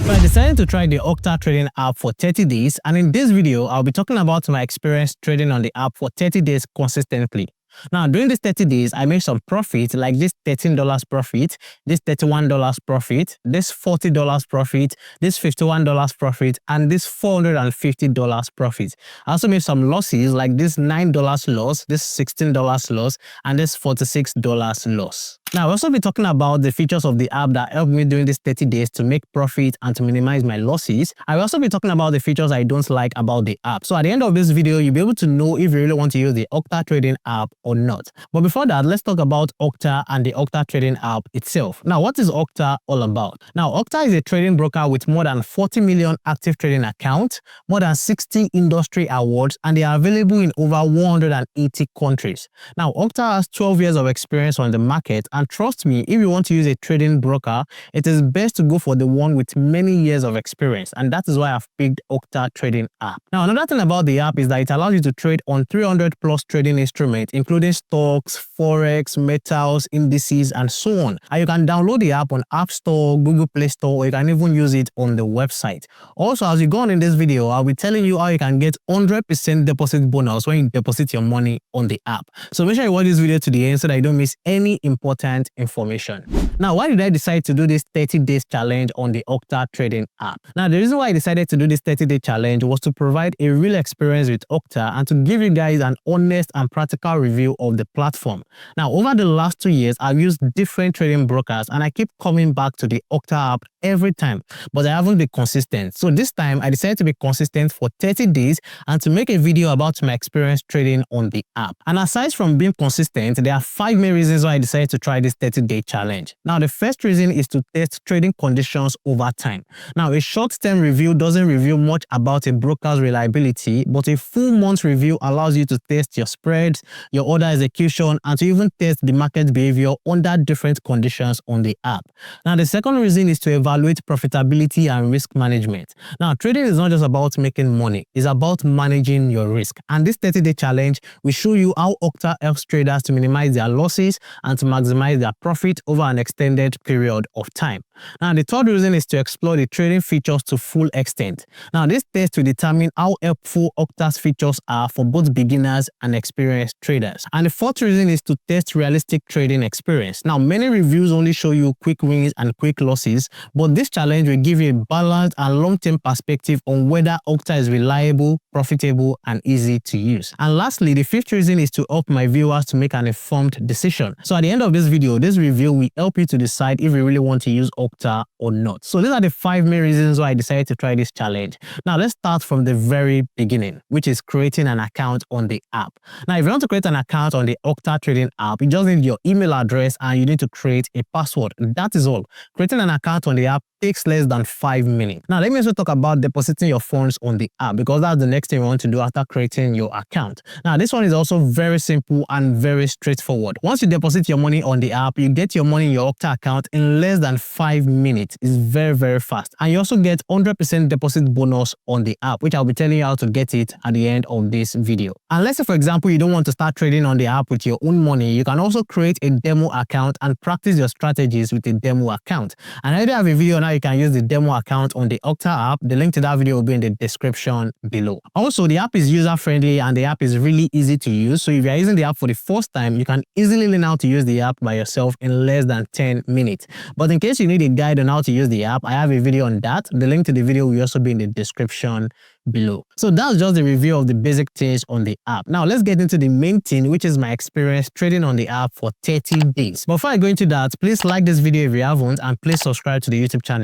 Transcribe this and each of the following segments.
So I decided to try the OCTA trading app for 30 days, and in this video, I'll be talking about my experience trading on the app for 30 days consistently. Now, during these 30 days, I made some profit, like this $13 profit, this $31 profit, this $40 profit, this $51 profit, and this $450 profit. I also made some losses, like this $9 loss, this $16 loss, and this $46 loss. Now, I'll also be talking about the features of the app that helped me during these 30 days to make profit and to minimize my losses. I'll also be talking about the features I don't like about the app. So at the end of this video, you'll be able to know if you really want to use the OCTA trading app or not. But before that, let's talk about OCTA and the OCTA trading app itself. Now, what is OCTA all about? Now, OCTA is a trading broker with more than 40 million active trading accounts, more than 60 industry awards, and they are available in over 180 countries. Now, OCTA has 12 years of experience on the market, and trust me, if you want to use a trading broker, it is best to go for the one with many years of experience, and that is why I've picked OCTA trading app. Now, another thing about the app is that it allows you to trade on 300 plus trading instruments, including stocks, Forex, metals, indices, and so on. And you can download the app on App Store, Google Play Store, or you can even use it on the website. Also, as you go on in this video, I'll be telling you how you can get 100% deposit bonus when you deposit your money on the app. So make sure you watch this video to the end so that you don't miss any important information. Now, why did I decide to do this 30 days challenge on the OCTA trading app? Now, the reason why I decided to do this 30-day challenge was to provide a real experience with OCTA and to give you guys an honest and practical review of the platform. Now, over the last 2 years, I've used different trading brokers and I keep coming back to the OCTA app every time, but I haven't been consistent. So this time, I decided to be consistent for 30 days and to make a video about my experience trading on the app. And aside from being consistent, there are 5 main reasons why I decided to try this 30-day challenge. Now, the first reason is to test trading conditions over time. Now, a short-term review doesn't reveal much about a broker's reliability, but a full month review allows you to test your spreads, your order execution, and to even test the market behavior under different conditions on the app. Now, the second reason is to evaluate profitability and risk management. Now, trading is not just about making money, it's about managing your risk. And this 30-day challenge will show you how OCTA helps traders to minimize their losses and to maximize their profit over an extended period of time. Now, the third reason is to explore the trading features to full extent. Now, this test will determine how helpful OCTA's features are for both beginners and experienced traders. And the fourth reason is to test realistic trading experience. Now, many reviews only show you quick wins and quick losses, but this challenge will give you a balanced and long-term perspective on whether OCTA is reliable, profitable, and easy to use. And lastly, the fifth reason is to help my viewers to make an informed decision. So at the end of this video, this review will help you to decide if you really want to use OCTA or not. So these are the 5 main reasons why I decided to try this challenge. Now let's start from the very beginning, which is creating an account on the app. Now, if you want to create an account on the OCTA trading app, you just need your email address and you need to create a password. That is all. Creating an account on the app takes less than 5 minutes. Now, let me also talk about depositing your funds on the app, because that's the next thing you want to do after creating your account. Now, this one is also very simple and very straightforward. Once you deposit your money on the app, you get your money in your OCTA account in less than 5 minutes. It's very, very fast. And you also get 100% deposit bonus on the app, which I'll be telling you how to get it at the end of this video. And let's say, for example, you don't want to start trading on the app with your own money, you can also create a demo account and practice your strategies with a demo account. And I already have a video on how you can use the demo account on the OCTA app. The link to that video will be in the description below. Also, the app is user-friendly and the app is really easy to use. So if you're using the app for the first time, you can easily learn how to use the app by yourself in less than 10 minutes. But in case you need a guide on how to use the app, I have a video on that. The link to the video will also be in the description below. So that's just the review of the basic things on the app. Now let's get into the main thing, which is my experience trading on the app for 30 days. Before I go into that, please like this video if you haven't, and please subscribe to the YouTube channel.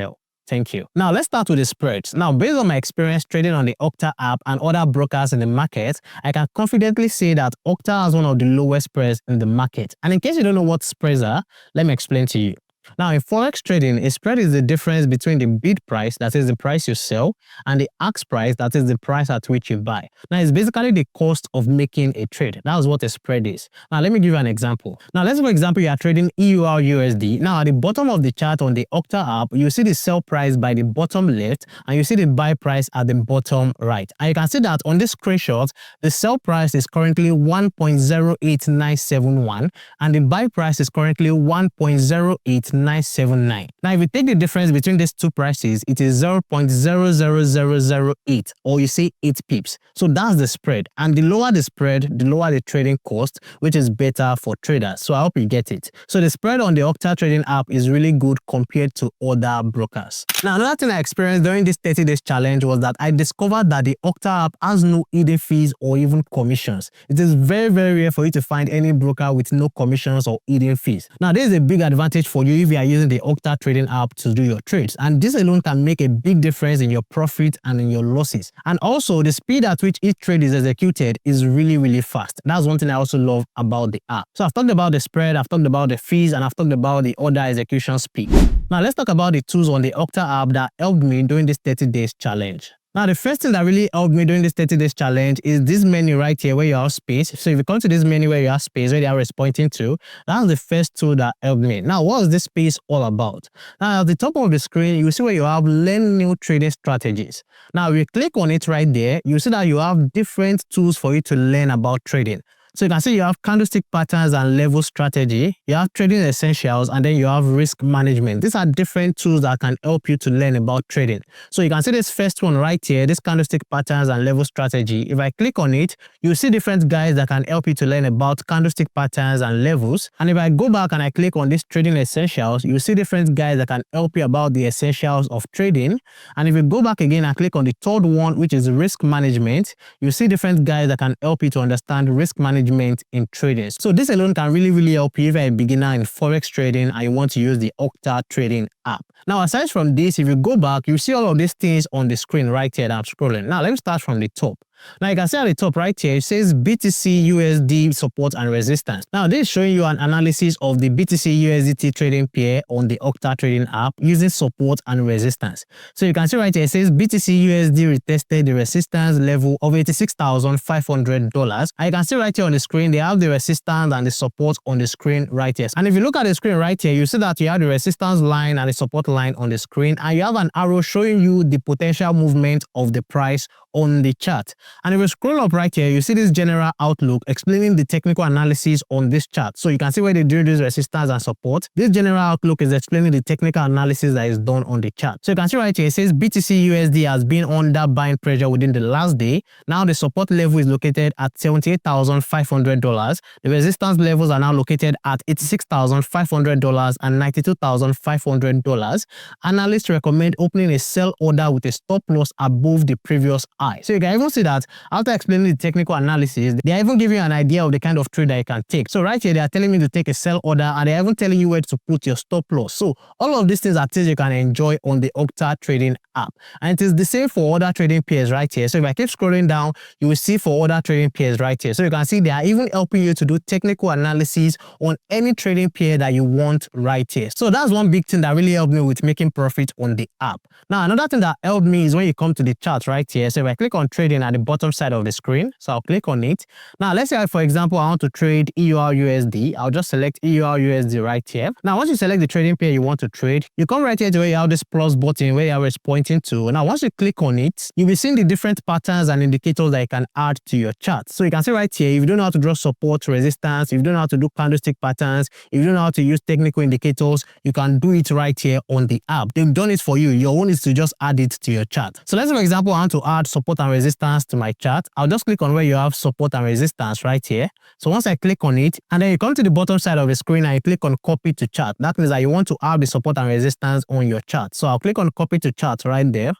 Thank you. Now let's start with the spreads. Now, based on my experience trading on the OCTA app and other brokers in the market, I can confidently say that OCTA has one of the lowest spreads in the market. And in case you don't know what spreads are, let me explain to you. Now, in Forex trading, a spread is the difference between the bid price, that is the price you sell, and the ask price, that is the price at which you buy. Now, it's basically the cost of making a trade. That's what a spread is. Now, let me give you an example. Now, let's say, for example, you are trading EUR USD. Now, at the bottom of the chart on the OCTA app, you see the sell price by the bottom left, and you see the buy price at the bottom right. And you can see that on this screenshot, the sell price is currently 1.08971, and the buy price is currently 1.089 0.979. Now, if you take the difference between these two prices, it is 0.00008, or you say 8 pips. So that's the spread. And the lower the spread, the lower the trading cost, which is better for traders. So I hope you get it. So the spread on the OCTA trading app is really good compared to other brokers. Now, another thing I experienced during this 30 days challenge was that I discovered that the OCTA app has no hidden fees or even commissions. It is very, very rare for you to find any broker with no commissions or hidden fees. Now, this is a big advantage for you if you are using the OCTA trading app to do your trades, and this alone can make a big difference in your profit and in your losses. And also, the speed at which each trade is executed is really, really fast. That's one thing I also love about the app. So I've talked about the spread, I've talked about the fees, and I've talked about the order execution speed. Now, let's talk about the tools on the OCTA app that helped me during this 30 days challenge. Now, the first thing that really helped me during this 30 days challenge is this menu right here where you have space. So if you come to this menu where you have space, where the arrow is pointing to, that's the first tool that helped me. Now, what is this space all about? Now, at the top of the screen, you see where you have learn new trading strategies. Now, if you click on it right there, you see that you have different tools for you to learn about trading. So you can see you have candlestick patterns and level strategy, you have trading essentials, and then you have risk management. These are different tools that can help you to learn about trading. So you can see this first one right here, this candlestick patterns and level strategy. If I click on it, you see different guides that can help you to learn about candlestick patterns and levels. And if I go back and I click on this trading essentials, you see different guides that can help you about the essentials of trading. And if you go back again and click on the third one, which is risk management, you see different guides that can help you to understand risk management in trading. So this alone can really help you if you're a beginner in Forex trading and you want to use the OCTA trading app. Now, aside from this, if you go back, you see all of these things on the screen right here that I'm scrolling. Now, let me start from the top. Now, you can see at the top right here, it says BTC USD support and resistance. Now, this is showing you an analysis of the BTC USDT trading pair on the OCTA trading app using support and resistance. So you can see right here, it says BTC USD retested the resistance level of $86,500. And you can see right here on the screen, they have the resistance and the support on the screen right here. And if you look at the screen right here, you see that you have the resistance line and the support line on the screen, and you have an arrow showing you the potential movement of the price on the chart. And if you scroll up right here, you see this general outlook explaining the technical analysis on this chart. So you can see where they do this resistance and support. This general outlook is explaining the technical analysis that is done on the chart. So you can see right here, it says BTC USD has been under buying pressure within the last day. Now the support level is located at $78,500. The resistance levels are now located at $86,500 and $92,500. Analysts recommend opening a sell order with a stop loss above the previous high. So you can even see that after explaining the technical analysis, they are even giving you an idea of the kind of trade that you can take. So right here, they are telling me to take a sell order, and they are even telling you where to put your stop loss. So all of these things are things you can enjoy on the OCTA trading app. And it is the same for other trading pairs right here. So if I keep scrolling down, you will see for other trading pairs right here. So you can see they are even helping you to do technical analysis on any trading pair that you want right here. So that's one big thing that really helped me with making profit on the app. Now, another thing that helped me is when you come to the chart right here. So if I click on trading at the bottom side of the screen, so I'll click on it. Now, let's say, for example, I want to trade EUR/USD. I'll just select EUR/USD right here. Now, once you select the trading pair you want to trade, you come right here to where you have this plus button where the arrow is pointing to. Now, once you click on it, you'll be seeing the different patterns and indicators that you can add to your chart. So you can see right here, if you don't know how to draw support, resistance, if you don't know how to do candlestick patterns, if you don't know how to use technical indicators, you can do it right here on the app. They've done it for you. Your own is to just add it to your chart. So let's say, for example, I want to add support and resistance to my chart. I'll just click on where you have support and resistance right here. So once I click on it, and then you come to the bottom side of the screen and you click on copy to chart. That means that you want to add the support and resistance on your chart. So I'll click on copy to chart right there.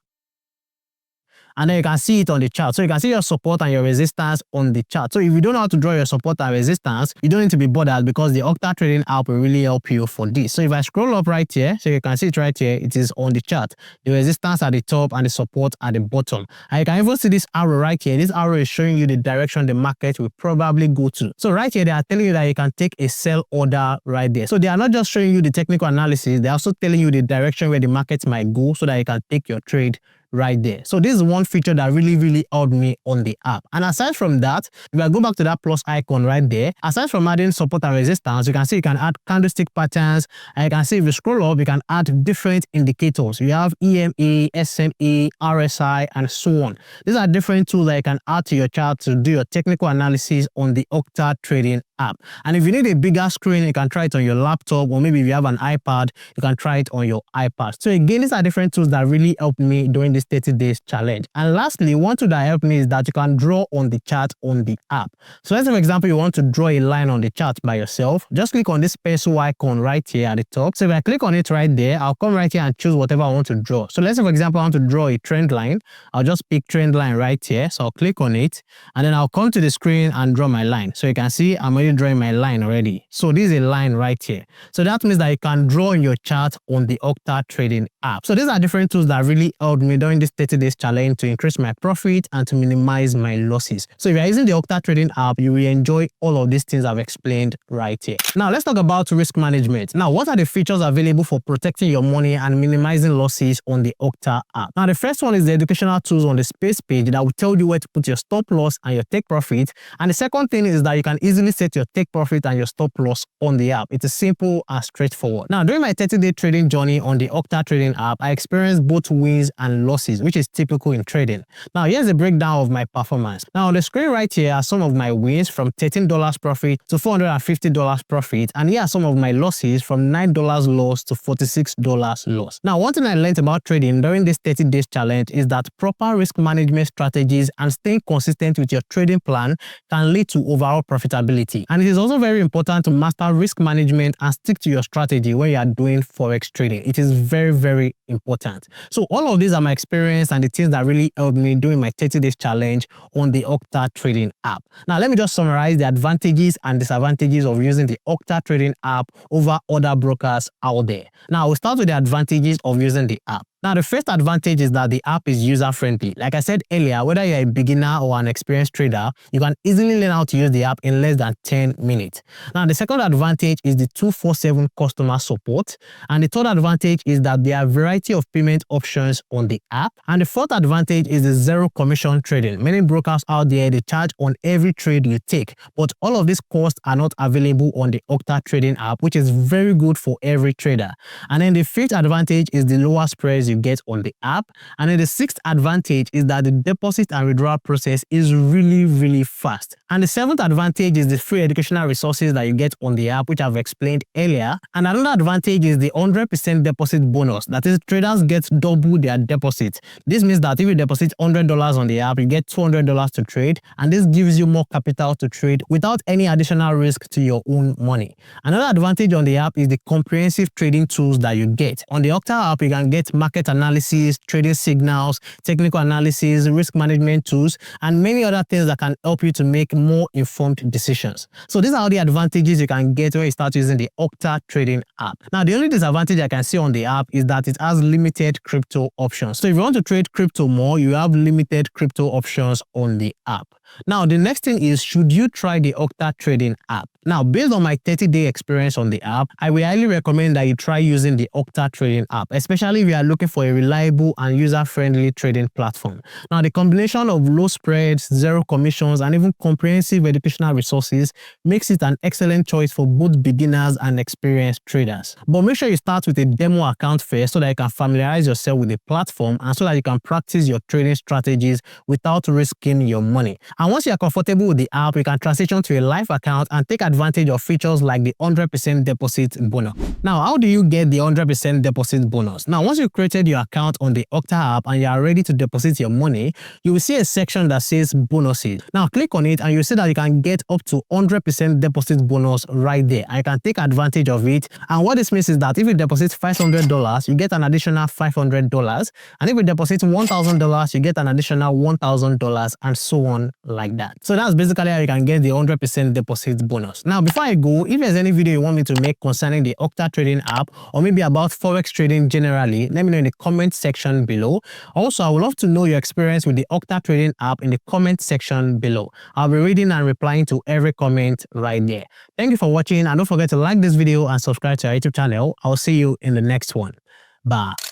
And then you can see it on the chart. So you can see your support and your resistance on the chart. So if you don't know how to draw your support and resistance, you don't need to be bothered because the OCTA trading app will really help you for this. So if I scroll up right here, so you can see it right here, it is on the chart. The resistance at the top and the support at the bottom. And you can even see this arrow right here. This arrow is showing you the direction the market will probably go to. So right here, they are telling you that you can take a sell order right there. So they are not just showing you the technical analysis, they're also telling you the direction where the market might go so that you can take your trade right there. So this is one feature that really helped me on the app. And aside from that, if I go back to that plus icon right there, aside from adding support and resistance, you can see you can add candlestick patterns, and you can see if you scroll up, you can add different indicators. You have EMA, SMA, RSI, and so on. These are different tools that you can add to your chart to do your technical analysis on the OCTA trading app. And if you need a bigger screen, you can try it on your laptop, or maybe if you have an iPad, you can try it on your iPad. So again, these are different tools that really helped me during this 30 days challenge. And lastly, one tool that helped me is that you can draw on the chart on the app. So let's say, for example, you want to draw a line on the chart by yourself. Just click on this pencil icon right here at the top. So if I click on it right there, I'll come right here and choose whatever I want to draw. So let's say, for example, I want to draw a trend line. I'll just pick trend line right here. So I'll click on it and then I'll come to the screen and draw my line. So you can see I'm already drawing my line already. So this is a line right here. So that means that you can draw in your chart on the OCTA trading app. So these are different tools that really helped me during this 30 days challenge to increase my profit and to minimize my losses. So if you're using the OCTA trading app, you will enjoy all of these things I've explained right here. Now let's talk about risk management. Now, what are the features available for protecting your money and minimizing losses on the OCTA app? Now, the first one is the educational tools on the space page that will tell you where to put your stop loss and your take profit. And the second thing is that you can easily set your take profit and your stop loss on the app. It is simple and straightforward. Now, during my 30-day trading journey on the OCTA trading app, I experienced both wins and losses, which is typical in trading. Now, here's a breakdown of my performance. Now, on the screen right here are some of my wins from $13 profit to $450 profit. And here are some of my losses from $9 loss to $46 loss. Now, one thing I learned about trading during this 30 days challenge is that proper risk management strategies and staying consistent with your trading plan can lead to overall profitability. And it is also very important to master risk management and stick to your strategy when you are doing Forex trading. It is very, very important. So all of these are my experience and the things that really helped me during my 30 days challenge on the OCTA trading app. Now, let me just summarize the advantages and disadvantages of using the OCTA trading app over other brokers out there. Now, we'll start with the advantages of using the app. Now, the first advantage is that the app is user-friendly. Like I said earlier, whether you're a beginner or an experienced trader, you can easily learn how to use the app in less than 10 minutes. Now, the second advantage is the 24/7 customer support. And the third advantage is that there are a variety of payment options on the app. And the fourth advantage is the zero commission trading. Many brokers out there, they charge on every trade you take. But all of these costs are not available on the OCTA trading app, which is very good for every trader. And then the fifth advantage is the lower spreads you get on the app. And then the sixth advantage is that the deposit and withdrawal process is really fast. And the seventh advantage is the free educational resources that you get on the app, which I've explained earlier. And another advantage is the 100% deposit bonus. That is, traders get double their deposit. This means that if you deposit $100 on the app, you get $200 to trade. And this gives you more capital to trade without any additional risk to your own money. Another advantage on the app is the comprehensive trading tools that you get. On the OCTA app, you can get market analysis, trading signals, technical analysis, risk management tools, and many other things that can help you to make more informed decisions. So these are all the advantages you can get when you start using the OCTA trading app. Now, the only disadvantage I can see on the app is that it has limited crypto options. So if you want to trade crypto more, you have limited crypto options on the app. Now, the next thing is, should you try the OCTA trading app? Now, based on my 30-day experience on the app, I will highly recommend that you try using the OCTA trading app, especially if you are looking for a reliable and user-friendly trading platform. Now, the combination of low spreads, zero commissions, and even comprehensive educational resources makes it an excellent choice for both beginners and experienced traders. But make sure you start with a demo account first so that you can familiarize yourself with the platform and so that you can practice your trading strategies without risking your money. And once you are comfortable with the app, you can transition to a live account and take advantage of features like the 100% deposit bonus. Now, how do you get the 100% deposit bonus? Now, once you've created your account on the OCTA app and you are ready to deposit your money, you will see a section that says bonuses. Now, click on it and you'll see that you can get up to 100% deposit bonus right there. And you can take advantage of it. And what this means is that if you deposit $500, you get an additional $500. And if you deposit $1,000, you get an additional $1,000, and so on like that. So that's basically how you can get the 100% deposit bonus. Now, before I go, if there's any video you want me to make concerning the OCTA trading app or maybe about Forex trading generally, let me know in the comment section below. Also, I would love to know your experience with the OCTA trading app in the comment section below. I'll be reading and replying to every comment right there. Thank you for watching, and don't forget to like this video and subscribe to our YouTube channel. I'll see you in the next one. Bye.